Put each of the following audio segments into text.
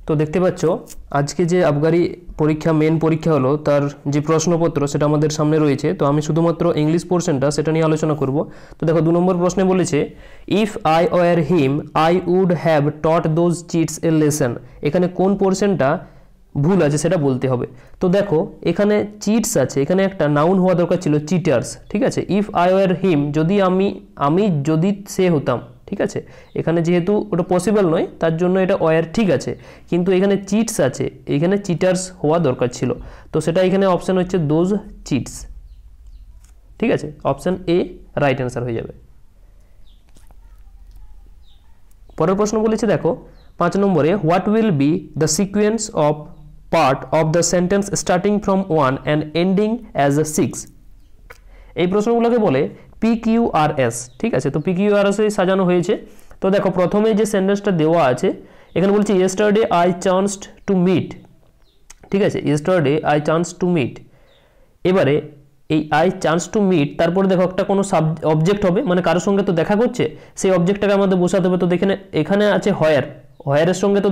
তো দেখতে পাচ্ছ আজকে যে আবগারি পরীক্ষা মেন পরীক্ষা হলো তার যে প্রশ্নপত্র সেটা আমাদের সামনে রয়েছে। তো আমি শুধুমাত্র ইংলিশ পোর্শনটা সেটা নিয়ে আলোচনা করব। তো দেখো 2 নম্বর প্রশ্নে বলেছে if I were him I would have taught those cheats a lesson. এখানে কোন পোর্শনটা ভুল আছে সেটা বলতে হবে। তো দেখো এখানে চিটস আছে, এখানে একটা নাউন হওয়া দরকার ছিল চিটার্স, ঠিক আছে। ইফ আই ওয়ার হিম, যদি আমি যদি সে হতাম, ঠিক আছে। এখানে যেহেতু ওটা পসিবল নয় তার জন্য এটা ওয়ার ঠিক আছে, কিন্তু এখানে চিটস আছে, এখানে চিটার্স হওয়া দরকার ছিল। তো সেটা এখানে অপশান হচ্ছে দোজ চিটস, ঠিক আছে। অপশান এ রাইট অ্যান্সার হয়ে যাবে। পরের প্রশ্ন বলেছে দেখো 5 নম্বরে what will be the sequence of part of the sentence starting from 1 and ending as a 6। এই প্রশ্নগুলোকে বলে PQRS, ঠিক আছে। তো PQRS সাজানো হয়েছে। তো দেখো প্রথমে যে সেন্টেন্সটা দেওয়া আছে এখানে বলছে yesterday I chanced to meet, ঠিক আছে। Yesterday I chance to meet, এবারে এই আই চান্স টু মিট তারপরে দেখো একটা কোনো অবজেক্ট হবে, মানে কারোর সঙ্গে তো দেখা করছে, সেই অবজেক্টটাকে আমাদের বসাতে হবে। তো দেখেন এখানে আছে হয়ারের সঙ্গে তো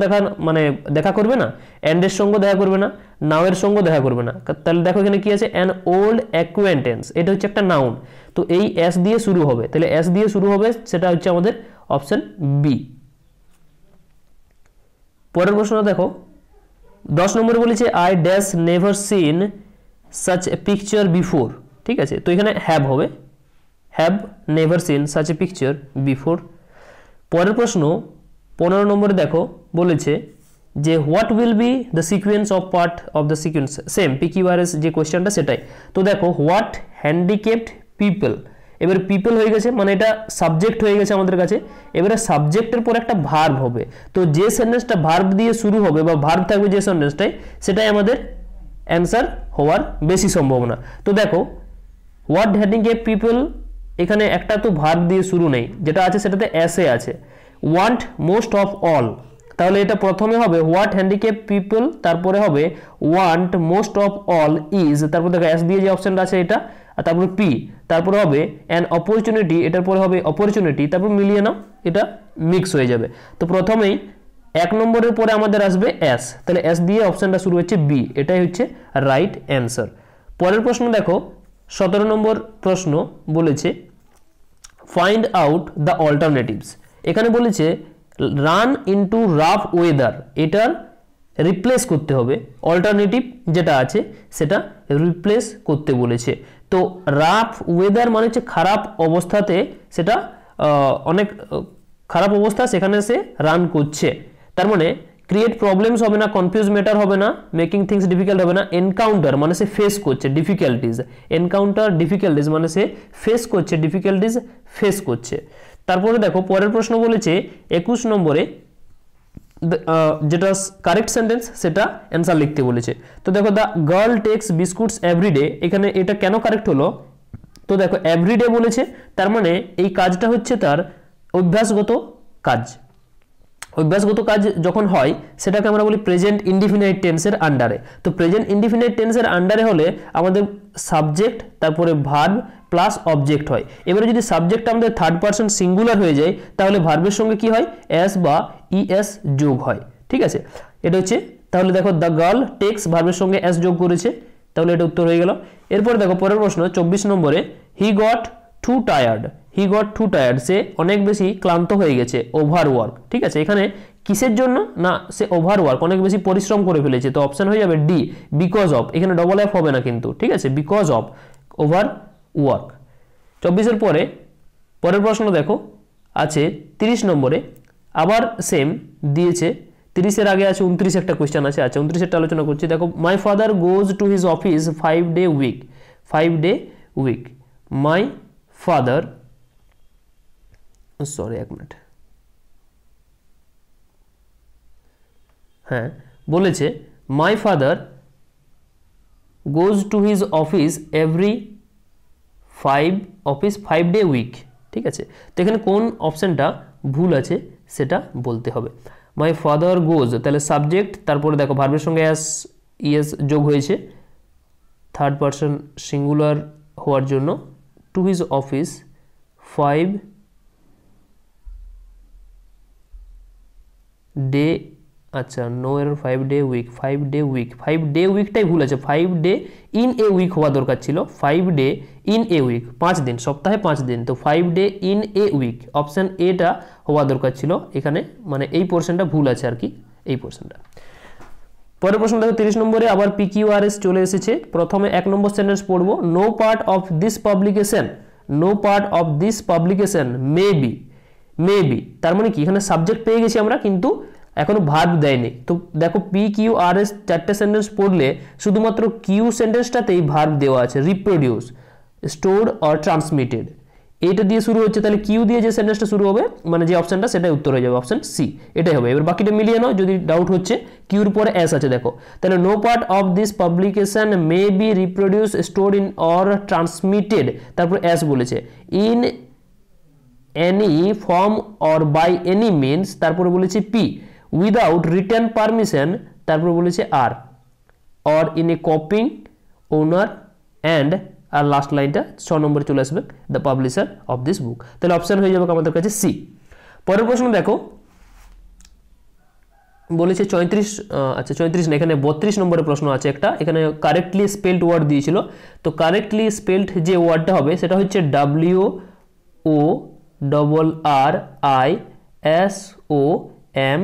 দেখা করবে না, অ্যান্ডের সঙ্গে দেখা করবে না, নাওয়ের সঙ্গে দেখা করবে না। তাহলে দেখো এখানে কি আছে, অ্যান ওল্ড অ্যাকোয়েন্টেন্স, এটা হচ্ছে একটা নাউন। তো এই এস দিয়ে শুরু হবে, তাহলে এস দিয়ে শুরু হবে, সেটা হচ্ছে আমাদের অপশন বি। পরের প্রশ্ন দেখো 10 নম্বরে বলেছে I dash never seen such a picture before, ঠিক আছে। তো এখানে হ্যাভ হবে, have never seen such a picture before. পরের প্রশ্ন 15 নম্বরে দেখো বলেছে যে what will be the sequence of part of the sequence, same PQRS যে কোয়েশ্চেনটা সেটাই। তো দেখো হোয়াট হ্যান্ডিক্যাপড পিপল, এবার পিপল হয়ে গেছে, মানে এটা সাবজেক্ট হয়ে গেছে আমাদের কাছে। এবারে সাবজেক্টের পর একটা ভার্ব হবে, তো যে সেন্টেন্সটা ভার্ব দিয়ে শুরু হবে বা ভার্ব থাকবে যে সেন্টেন্সটাই, সেটাই আমাদের অ্যান্সার হওয়ার বেশি সম্ভাবনা। তো দেখো হোয়াট হ্যান্ডিক্যাপড পিপল, এখানে একটা তো ভার্ব দিয়ে শুরু নেই, যেটা আছে সেটাতে এসে আছে। ওয়ান্ট মোস্ট অফ অল, তাহলে এটা প্রথমে হবে হোয়াট হ্যান্ডিক্যাপ পিপল, তারপরে হবে want most of all is, তারপর দেখো এস দিয়ে যে অপশনটা আছে এটা, আর তারপরে পি, তারপরে হবে অ্যান অপরচুনিটি, এটার পরে হবে অপরচুনিটি, তারপর মিলিয়ে নাও, এটা মিক্স হয়ে যাবে। তো প্রথমেই 1 নম্বরের পরে আমাদের আসবে এস, তাহলে এস দিয়ে অপশনটা শুরু হচ্ছে বি, এটাই হচ্ছে রাইট অ্যান্সার। পরের প্রশ্ন দেখো 17 নম্বর প্রশ্ন বলেছে ফাইন্ড আউট দ্য অল্টারনেটিভস। এখানে বলেছে রান ইনটু রাফ ওয়েদার, এটার রিপ্লেস করতে হবে, অল্টারনেটিভ যেটা আছে সেটা রিপ্লেস করতে বলেছে। তো রাফ ওয়েদার মানে হচ্ছে খারাপ অবস্থাতে, সেটা অনেক খারাপ অবস্থা, সেখানে সে রান করছে। তার মানে ক্রিয়েট প্রবলেমস হবে না, কনফিউজ ম্যাটার হবে না, মেকিং থিংস ডিফিকাল্ট হবে না, এনকাউন্টার মানে সে ফেস করছে ডিফিকাল্টিজ, এনকাউন্টার ডিফিকাল্টিজ মানে সে ফেস করছে ডিফিকাল্টিজ ফেস করছে। তারপরে দেখো পরের প্রশ্ন বলেছে 21 নম্বরে যেটা কারেক্ট সেন্টেন্স সেটা অ্যান্সার লিখতে বলেছে। তো দেখো the girl takes biscuits everyday, এখানে এটা কেন কারেক্ট হলো, তো দেখো এভরিডে বলেছে, তার মানে এই কাজটা হচ্ছে তার অভ্যাসগত কাজ। অভ্যাসগত কাজ যখন হয় সেটাকে আমরা বলি প্রেজেন্ট ইনডিফিনাইট টেন্সের আন্ডারে। তো প্রেজেন্ট ইনডিফিনাইট টেন্সের আন্ডারে হলে আমাদের সাবজেক্ট তারপরে ভার্ব প্লাস অবজেক্ট হয়। এবারে যদি সাবজেক্ট আমাদের থার্ড পারসন সিঙ্গুলার হয়ে যায় তাহলে ভার্বের সঙ্গে কি হয়, এস বা ইএস যোগ হয়, ঠিক আছে। এটা হচ্ছে, তাহলে দেখো দ্য গার্ল টেক্স ভার্বের সঙ্গে এস যোগ করেছে, তাহলে এটা উত্তর হয়ে গেল। এরপর দেখো পরের প্রশ্ন 24 নম্বরে he got too tired, he got too tired, সে অনেক বেশি ক্লান্ত হয়ে গেছে, ওভারওয়ার্ক, ঠিক আছে। এখানে কিসের জন্য না, সে ওভারওয়ার্ক অনেক বেশি পরিশ্রম করে ফেলেছে, তো অপশন হয়ে যাবে ডি বিকজ অফ, এখানে ডবল এফ হবে না কিন্তু, ঠিক আছে, বিকজ অফ ওভার ওয়ার্ক। 24-এর পরের প্রশ্ন দেখো আছে 30 নম্বরে, আবার সেম দিয়েছে, 30-এর আগে আছে 29 একটা কোয়েশ্চেন আছে, আচ্ছা 29-এরটা আলোচনা করছি। দেখো my father goes to his office 5 day week, 5 day week, my father, sorry এক মিনিট, হ্যাঁ বলেছে my father goes to his office every 5 day week, ঠিক আছে। তো এখানে কোন অপশনটা ভুল আছে সেটা বলতে হবে। মাই ফাদার গোজ, তাহলে সাবজেক্ট, তারপরে দেখো ভার্বের সঙ্গে এস ইএস যোগ হয়েছে থার্ড পারসন সিঙ্গুলার হওয়ার জন্য, টু হিজ অফিস 5 ডে আচ্ছা no error 5 day week 5 day week 5 day উইকটাই ভুল আছে 5 ডে ইন এ উইক হওয়া দরকার ছিল 5 ডে ইন এ উইক 5 দিন সপ্তাহে 5 দিন তো 5 day in a week option এটা হওয়া দরকার ছিল এখানে মানে এই পোরশনটা ভুল আছে আর কি এই পোরশনটা পরের প্রশ্ন দেখো 30 নম্বরে আবার পিকিউআরএস চলে এসেছে প্রথমে এক নম্বর সেন্টেন্স পড়ব no part of this publication no part of this publication may be তার মানে কি এখানে সাবজেক্ট পেয়ে গেছি আমরা কিন্তু এখনো ভার্ব দেয়নি তো দেখো পিকিউআরএস চারটে সেন্টেন্স পড়লে শুধুমাত্র কিউ সেন্টেন্সটাতেই ভার্ব দেওয়া আছে রিপ্রোডিউস স্টোরড অর ট্রান্সমিটেড এইটা দিয়ে শুরু হচ্ছে তাহলে কিউ দিয়ে যে সেন্টেন্সটা শুরু হবে মানে যে অপশনটা সেটাই উত্তর হয়ে যাবে অপশন সি এটাই হবে এবার বাকিটা মিলিয়ে নাও যদি ডাউট হচ্ছে কিউর পরে এস আছে দেখো তাহলে no part of this publication may be reproduce stored in or transmitted তারপর এস বলেছে in any form or by any means তারপরে বলেছে পি উইদাউট রিটেন পারমিশন তারপরে বলেছে R or in a copying owner and আর last লাইনটা 6 নম্বরে চলে আসবে the publisher of this book তাহলে অপশন হয়ে যাবে আমাদের কাছে সি পরের প্রশ্ন দেখো বলেছে 34 না এখানে 32 নম্বরের প্রশ্ন আছে একটা এখানে কারেক্টলি স্পেলড ওয়ার্ড দিয়েছিল তো কারেক্টলি স্পেলড যে ওয়ার্ডটা হবে সেটা হচ্ছে WORRISOME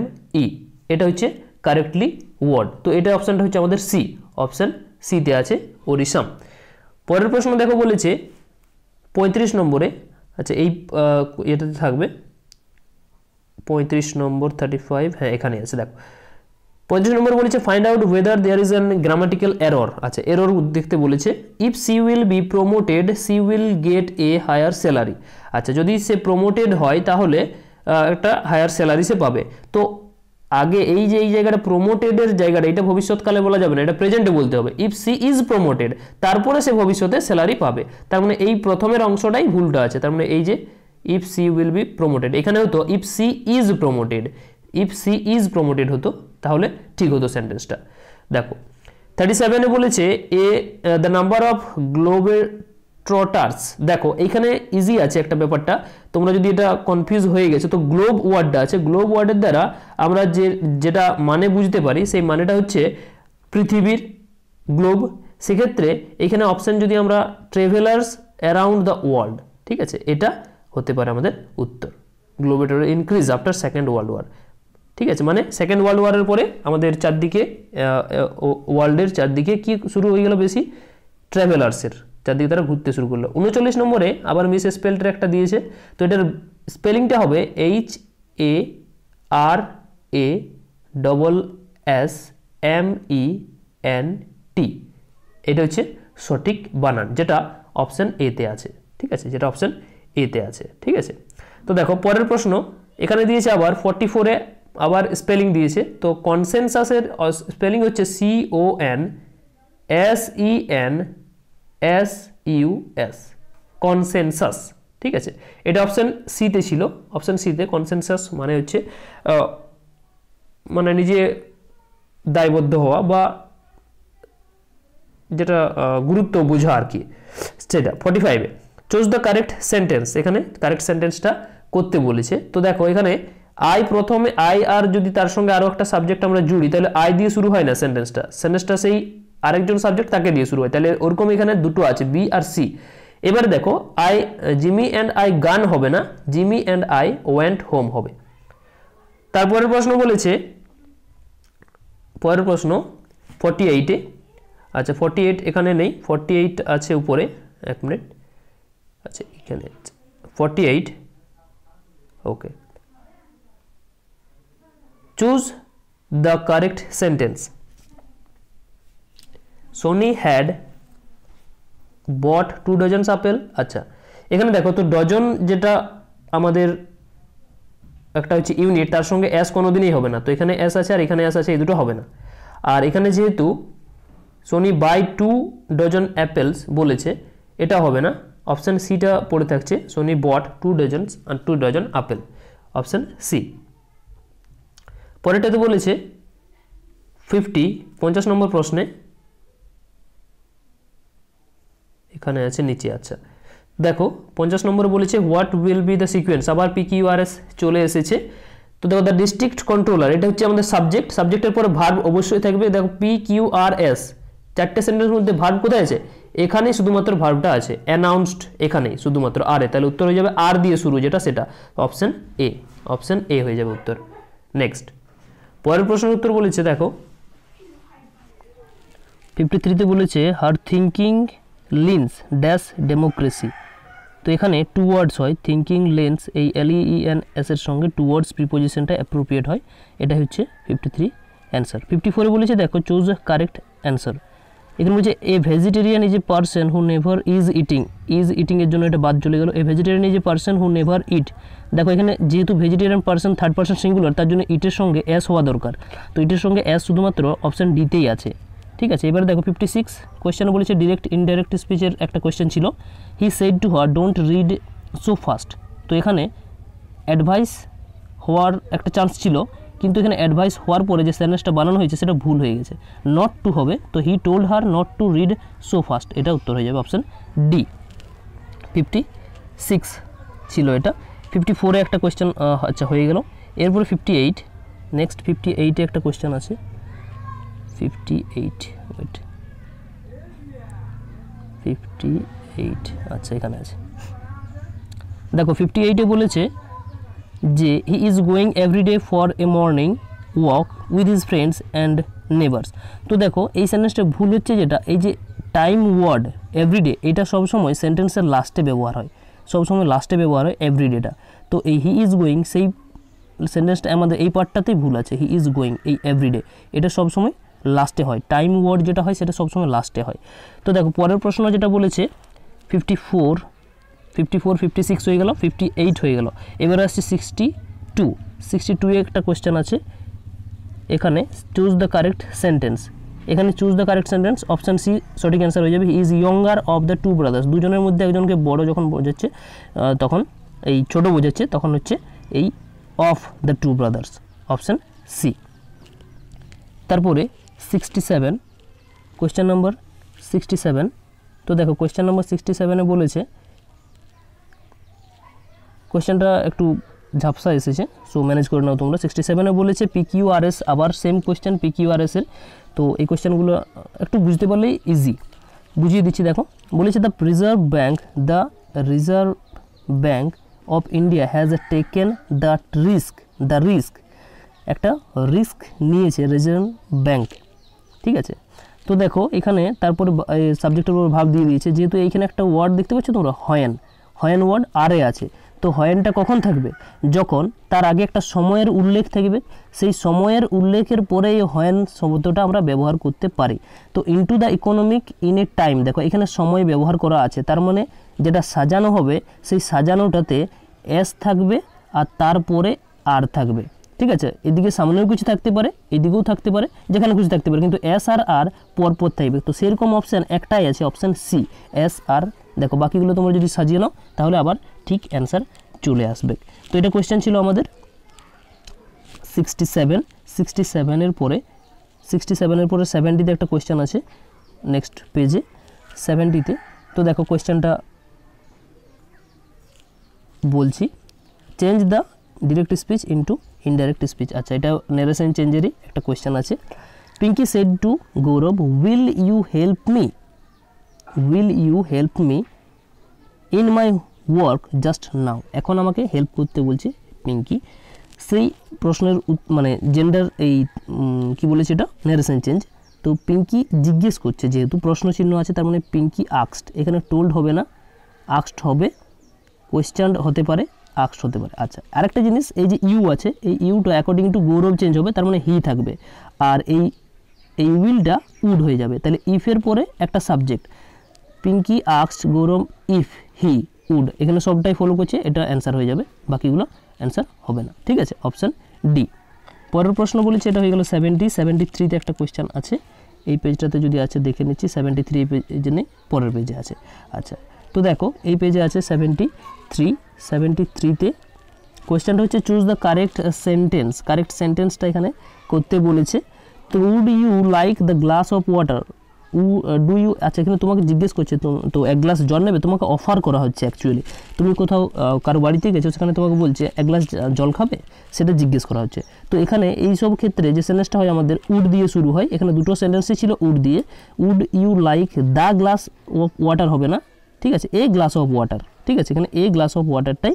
এটা হচ্ছে কারেক্টলি ওয়ার্ড তো এটা অপশনটা হচ্ছে আমাদের সি অপশন সি তে আছে ওরিসাম পরের প্রশ্ন দেখো বলেছে 35 নম্বরে আচ্ছা এই এটাতে থাকবে 35 নম্বর 35 হ্যাঁ এখানে আছে দেখো 35 নম্বর বলেছে find out whether there is an grammatical error আচ্ছা এরর দেখতে বলেছে if she will be promoted she will get a higher salary আচ্ছা যদি সে প্রমোটেড হয় তাহলে একটা হায়ার স্যালারি সে পাবে তো আগে এই যে এই জায়গাটা প্রমোটেডের জায়গাটা এটা ভবিষ্যৎকালে বলা যাবে না এটা প্রেজেন্টে বলতে হবে ইফ সি ইজ প্রমোটেড তারপরে সে ভবিষ্যতে স্যালারি পাবে তার মানে এই প্রথমের অংশটাই ভুলটা আছে তার মানে এই যে if she will be promoted এখানেও তো ইফ সি ইজ প্রমোটেড হতো তাহলে ঠিক হতো সেন্টেন্সটা দেখো 37 এ বলেছে দ্য নাম্বার অফ গ্লোবেট্রটার্স দেখো এখানে ইজি আছে একটা ব্যাপারটা তোমরা যদি এটা কনফিউজ হয়ে গেছে তো গ্লোব ওয়ার্ডটা আছে গ্লোব ওয়ার্ডের দ্বারা আমরা যেটা মানে বুঝতে পারি সেই মানেটা হচ্ছে পৃথিবীর গ্লোব সেক্ষেত্রে এখানে অপশন যদি আমরা ট্রাভেলার্স অ্যারাউন্ড দ্য ওয়ার্ল্ড ঠিক আছে এটা হতে পারে আমাদের উত্তর গ্লোবেটর increase after second world war ঠিক আছে মানে সেকেন্ড ওয়ার্ল্ড ওয়ারের পরে আমাদের চারদিকে ওয়ার্ল্ডের চারদিকে কি শুরু হয়ে গেল বেশি ট্রাভেলার্সের চারদিকে তারা ঘুরতে শুরু করলো 39 নম্বরে আবার মিস স্পেলটার একটা দিয়েছে তো এটার স্পেলিংটা হবে HARASSMENT এটা হচ্ছে সঠিক বানান যেটা অপশন এ তে আছে ঠিক আছে যেটা অপশন এ তে আছে ঠিক আছে তো দেখো পরের প্রশ্ন এখানে দিয়েছে আবার 44 এ আবার স্পেলিং দিয়েছে তো কনসেনসাসের স্পেলিং হচ্ছে CONSENSUS কনসেনসাস ঠিক আছে এটা অপশন সি তে ছিল অপশন সি তে কনসেনসাস মানে হচ্ছে মানে নিজে দায়বদ্ধ হওয়া বা যেটা গুরুত্ব বোঝা আর কি সেটা 45 A choose the correct sentence এখানে কারেক্ট সেন্টেন্সটা করতে বলেছে তো দেখো এখানে আই প্রথমে আই আর যদি তার সঙ্গে আরো একটা সাবজেক্ট আমরা জুড়ি তাহলে আই দিয়ে শুরু হয় না সেন্টেন্সটা সেই আরেকজন সাবজেক্ট তাকে দিয়ে শুরু হয় তাহলে ওরকম এখানে দুটো আছে বি আর সি এবারে দেখো আই জিমি অ্যান্ড আই গান হবে না Jimmy and I went home হবে তারপরের প্রশ্ন বলেছে পরের প্রশ্ন 48 এ আচ্ছা 48 এখানে নেই 48 আছে উপরে এক মিনিট আচ্ছা এখানে 48 okay choose the correct sentence Soni had bought 2 dozens apple আচ্ছা এখানে দেখো তো ডজন যেটা আমাদের একটা হচ্ছে ইউনিট তার সঙ্গে এস কোনোদিনই হবে না তো এখানে এস আছে আর এখানে এস আছে এই দুটো হবে না আর এখানে যেহেতু সোনি বাই 2 ডজন অ্যাপেলস বলেছে এটা হবে না অপশন সিটা পড়ে থাকছে সোনি বট 2 ডজনস আর 2 ডজন আপেল অপশন সি পরেরটাতে বলেছে 50 নম্বর প্রশ্নে এখানে আছে নিচে আচ্ছা দেখো 50 নম্বরে বলেছে what will be the sequence আবার পিকিউআরএস চলে এসেছে তো দেখো দ্য ডিস্ট্রিক্ট কন্ট্রোলার, এটা হচ্ছে আমাদের সাবজেক্ট, সাবজেক্টের পরে ভার্ব অবশ্যই থাকবে। দেখো PQRS, চারটে সেন্টেন্সের মধ্যে ভার্ব কোথায় আছে? এখানেই শুধুমাত্র ভার্বটা আছে, অ্যানাউন্সড এখানেই শুধুমাত্র আর এ, তাহলে উত্তর হয়ে যাবে আর দিয়ে শুরু যেটা সেটা, অপশন এ, অপশন এ হয়ে যাবে উত্তর। নেক্সট পরের প্রশ্নের উত্তর বলেছে দেখো 53-তে বলেছে হার থিঙ্কিং লিন্স ড্যাশ ডেমোক্রেসি। তো এখানে টু ওয়ার্ডস হয়, থিঙ্কিং লেন্স, এই LENS এর সঙ্গে টু ওয়ার্ডস প্রিপোজিশনটা অ্যাপ্রোপ্রিয়েট হয়, এটা হচ্ছে 53 অ্যান্সার। 54-এ বলেছে দেখো চুজ কারেক্ট অ্যান্সার। এখানে বলছে a vegetarian is a person who never is eating এর জন্য এটা বাদ চলে গেল। A vegetarian is a person who never eat. দেখো এখানে যেহেতু vegetarian person third person singular, তার জন্য ইটের সঙ্গে এস হওয়া দরকার, তো ইটের সঙ্গে এস শুধুমাত্র অপশান ডিতেই আছে, ঠিক আছে। এবার দেখো 56 কোয়েশ্চেনে বলেছে ডিরেক্ট ইনডাইরেক্ট স্পিচের একটা কোয়েশ্চেন ছিল, হি said to her don't read so fast. তো এখানে অ্যাডভাইস হওয়ার একটা চান্স ছিল, কিন্তু এখানে অ্যাডভাইস হওয়ার পরে যে সেন্টেন্সটা বানানো হয়েছে সেটা ভুল হয়ে গেছে, নট টু হবে, তো he told her not to read so fast, এটা উত্তর হয়ে যাবে অপশান ডি। 56 ছিল এটা। 54-এ একটা কোয়েশ্চেন আচ্ছা হয়ে গেল। এরপরে 58, নেক্সট 58-এ একটা কোয়েশ্চেন আছে, 58 ওয়েট 58 আচ্ছা এখানে আছে দেখো 58-এ বলেছে যে he is going everyday for a morning walk with his friends and neighbours. তো দেখো এই সেন্টেন্সটা ভুল হচ্ছে, যেটা এই যে টাইম ওয়ার্ড এভরিডে এটা সবসময় সেন্টেন্সের লাস্টে ব্যবহার হয়, সবসময় লাস্টে ব্যবহার হয় এভরিডেটা। তো এই হি ইজ গোয়িং সেই সেন্টেন্সটা আমাদের এই পার্টটাতেই ভুল আছে, হি ইজ গোয়িং এই এভরিডে এটা সবসময় লাস্টে হয়, টাইম ওয়ার্ড যেটা হয় সেটা সবসময় লাস্টে হয়। তো দেখো পরের প্রশ্ন যেটা বলেছে 54, 56 হয়ে গেল, 58 হয়ে গেল। এবারে আসছে 62-এ একটা কোয়েশ্চেন আছে, এখানে চুজ দ্য কারেক্ট সেন্টেন্স। এখানে choose the correct sentence option C সঠিক অ্যান্সার হয়ে যাবে। He is younger of the two brothers, দুজনের মধ্যে একজনকে বড় যখন বোঝাচ্ছে তখন এই ছোট বোঝাচ্ছে তখন হচ্ছে এই of the two brothers, option C. তারপরে 67, কোয়েশ্চেন নম্বর 67। তো দেখো কোয়েশ্চেন নম্বর 67-এ বলেছে, কোয়েশ্চেনটা একটু ঝাপসা এসেছে, সো ম্যানেজ করে নাও তোমরা। 67-এ বলেছে PQRS, আবার সেম কোয়েশ্চেন PQRS এর। তো এই কোয়েশ্চেনগুলো একটু বুঝতে পারলেই ইজি, বুঝিয়ে দিচ্ছি। দেখো বলেছে the reserve bank of India has taken the risk, একটা রিস্ক নিয়েছে রিজার্ভ ব্যাঙ্ক, ঠিক আছে। তো দেখো এখানে তারপরে সাবজেক্টের উপর ভাব দিয়ে দিয়েছে, যেহেতু এইখানে একটা ওয়ার্ড দেখতে পাচ্ছ তোমরা হয়েন ওয়ার্ড আরে আছে, তো হয়েনটা কখন থাকবে? যখন তার আগে একটা সময়ের উল্লেখ থাকবে, সেই সময়ের উল্লেখের পরে এই হয়েন শব্দটা আমরা ব্যবহার করতে পারি। তো into the economic in a time, দেখো এখানে সময় ব্যবহার করা আছে, তার মানে যেটা সাজানো হবে সেই সাজানোটাতে এস থাকবে আর তারপরে আর থাকবে, ঠিক আছে। এদিকে সামনেও কিছু থাকতে পারে, এদিকেও থাকতে পারে, যেখানে কিছু থাকতে পারে, কিন্তু এস আর পরপর থাকবে। তো সেরকম অপশান একটাই আছে, অপশান সি এস আর। দেখো বাকিগুলো তোমরা যদি সাজিয়ে নাও তাহলে আবার ঠিক অ্যান্সার চলে আসবে। তো এটা কোয়েশ্চেন ছিল আমাদের 67-এর পরে 70-তে একটা কোয়েশ্চেন আছে নেক্সট পেজে 70-তে। তো দেখো কোয়েশ্চেনটা বলছি, change the direct speech into indirect speech. আচ্ছা এটা নারেশন চেঞ্জেরই একটা কোয়েশ্চেন আছে। Pinky said to Gaurav will you help me in my work just now. এখন আমাকে হেল্প করতে বলছে পিঙ্কি। সেই প্রশ্নের মানে জেন্ডার এই কি বলেছে এটা নারেশন চেঞ্জ। তো পিঙ্কি জিজ্ঞেস করছে, যেহেতু প্রশ্ন চিহ্ন আছে তার মানে পিঙ্কি আক্সড, এখানে টোল্ড হবে না, আক্সড হবে, কোয়েশ্চেন হতে পারে, আক্সড হতে পারে। আচ্ছা আরেকটা জিনিস, এই যে ইউ আছে, এই ইউটা অ্যাকর্ডিং টু গৌরব চেঞ্জ হবে, তার মানে হি থাকবে, আর এই উইলটা উড হয়ে যাবে। তাহলে ইফের পরে একটা সাবজেক্ট, পিঙ্কি আক্সড গৌরব ইফ হি উড, এখানে সবটাই ফলো করছে, এটা অ্যান্সার হয়ে যাবে, বাকিগুলো অ্যান্সার হবে না, ঠিক আছে, অপশান ডি। পরের প্রশ্ন বলেছে, এটা হয়ে গেল 73-তে একটা কোয়েশ্চেন আছে, এই পেজটাতে যদি আছে দেখে নিচ্ছি, 73 এই পেজে নেই, পরের পেজে আছে। আচ্ছা তো দেখো এই পেজে আছে 73-তে কোয়েশ্চেনটা হচ্ছে চুজ দ্য কারেক্ট সেন্টেন্সটা এখানে করতে বলেছে। তো would you like the glass of water, do you, আচ্ছা এখানে তোমাকে জিজ্ঞেস করছে তো এক গ্লাস জল নেবে, তোমাকে অফার করা হচ্ছে অ্যাকচুয়ালি। তুমি কোথাও কারো বাড়িতে গেছো, সেখানে তোমাকে বলছে এক গ্লাস জল খাবে, সেটা জিজ্ঞেস করা হচ্ছে। তো এখানে এই সব ক্ষেত্রে যে সেন্টেন্সটা হয় আমাদের উড দিয়ে শুরু হয়, এখানে দুটো সেন্টেন্সই ছিল উড দিয়ে। Would you like the glass of water হবে না, ঠিক আছে, এ গ্লাস অফ ওয়াটার, ঠিক আছে, এখানে এ গ্লাস অফ ওয়াটারটাই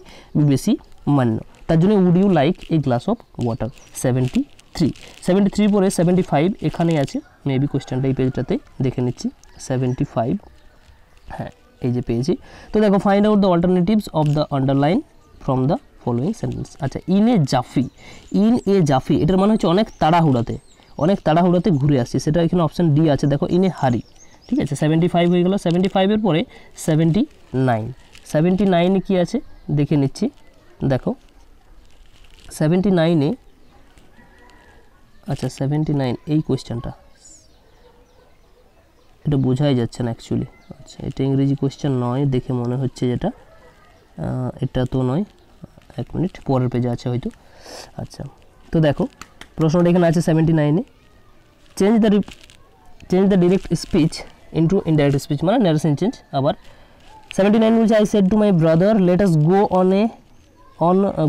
বেশি মান্য, তার জন্য would you like a glass of water. 73 পরে 75 এখানে আছে, মেবি কোয়েশ্চেনটা এই পেজটাতে দেখে নিচ্ছি। 75, হ্যাঁ এই যে পেয়েছি। তো দেখো, find out the alternatives of the underline from the following sentence. আচ্ছা, ইন এ জাফি, এটার মানে হচ্ছে অনেক তাড়াহুড়াতে ঘুরে আসছি, সেটা এখানে অপশান ডি আছে। দেখো, ইন এ হারি, ঠিক আছে, 75 হয়ে গেল। 75-এর পরে 79 কি আছে দেখে নিচ্ছি। দেখো 79-এ, আচ্ছা 79 এই কোয়েশ্চেনটা, এটা বোঝাই যাচ্ছে না অ্যাকচুয়ালি। আচ্ছা, এটা ইংরেজি কোয়েশ্চেন নয় দেখে মনে হচ্ছে, যেটা এটা তো নয়, এক মিনিট, পরের পেজে আছে হয়তো। আচ্ছা, তো দেখো প্রশ্নটা এখানে আছে 79-এ, change the direct speech into indirect speech, মানে ন্যারেশন চেঞ্জ। আবার 79 বলছে, I said to my brother let us go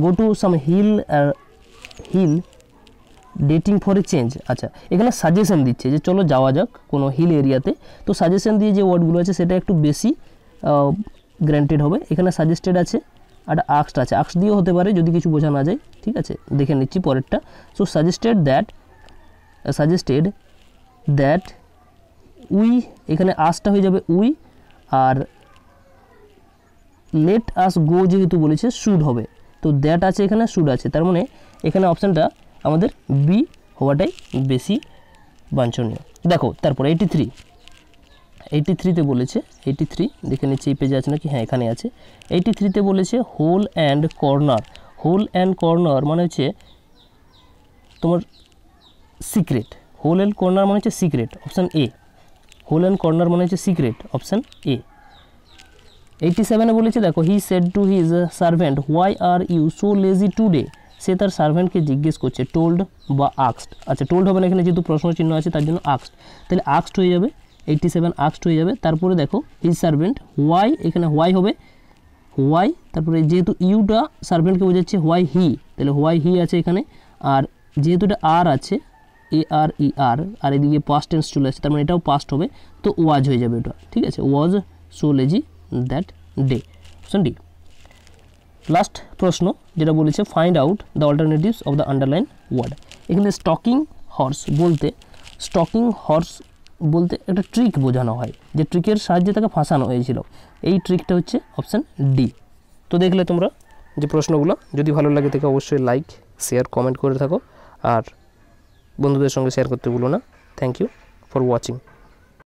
go to some hill dating for a change. আচ্ছা, এখানে সাজেশন দিচ্ছে যে চলো যাওয়া যাক কোনো হিল এরিয়াতে। তো সাজেশন দিয়ে যে ওয়ার্ডগুলো আছে সেটা একটু বেশি গ্র্যান্টেড হবে। এখানে সাজেস্টেড আছে আর আক্সড আছে, আক্স দিয়েও হতে পারে যদি কিছু বোঝা না যায়, ঠিক আছে, দেখে নিচ্ছি পরেরটা। সো সাজেস্টেড দ্যাট উই, এখানে আসটা হয়ে যাবে উই, আর লেট আস গো যেহেতু বলেছে শুড হবে, তো দ্যাট আছে এখানে, শুড আছে, তার মানে এখানে অপশানটা আমাদের বি হওয়াটাই বেশি বাঞ্ছনীয়। দেখো তারপরে 83-তে বলেছে, 83 দেখে নিচ্ছি এই পেজে আছে নাকি, হ্যাঁ এখানে আছে। 83-তে বলেছে হোল অ্যান্ড কর্নার মানে হচ্ছে তোমার সিক্রেট, হোল অ্যান্ড কর্নার মানে হচ্ছে secret, option A. Hole and corner মানে হচ্ছে সিক্রেট, অপশান এ। 87-এ বলেছে, দেখো, he said to his servant why are you so lazy today, সে তার সার্ভেন্টকে জিজ্ঞেস করছে, টোল্ড বা আক্সড। আচ্ছা, টোল্ড হবে না, এখানে যেহেতু প্রশ্ন চিহ্ন আছে তার জন্য আক্সড, তাহলে আক্সড হয়ে যাবে, 87 আক্সড হয়ে যাবে। তারপরে দেখো হিজ সার্ভেন্ট হোয়াই, এখানে হোয়াই হবে, হোয়াই, তারপরে যেহেতু ইউটা সার্ভেন্টকে বোঝাচ্ছে হোয়াই হি, তাহলে হোয়াই হি আছে এখানে, আর যেহেতু এটা আর আছে ARER, আর এদিকে পাস্ট টেন্স চলে আসছে, তার মানে এটাও পাস্ট হবে, তো ওয়াজ হয়ে যাবে এটা, ঠিক আছে, was so lazy that day, option D. Last প্রশ্ন যেটা বলেছে, find out the alternatives of the underline word. এখানে স্টকিং হর্স বলতে একটা ট্রিক বোঝানো হয়, যে ট্রিকের সাহায্যে তাকে ফাঁসানো হয়েছিল, এই ট্রিকটা হচ্ছে অপশান ডি। তো দেখলে তোমরা যে প্রশ্নগুলো, যদি ভালো লাগে তাকে অবশ্যই লাইক, শেয়ার, কমেন্ট করে থাকো, আর বন্ধুদের সঙ্গে শেয়ার করতে ভুলো না। Thank you for watching.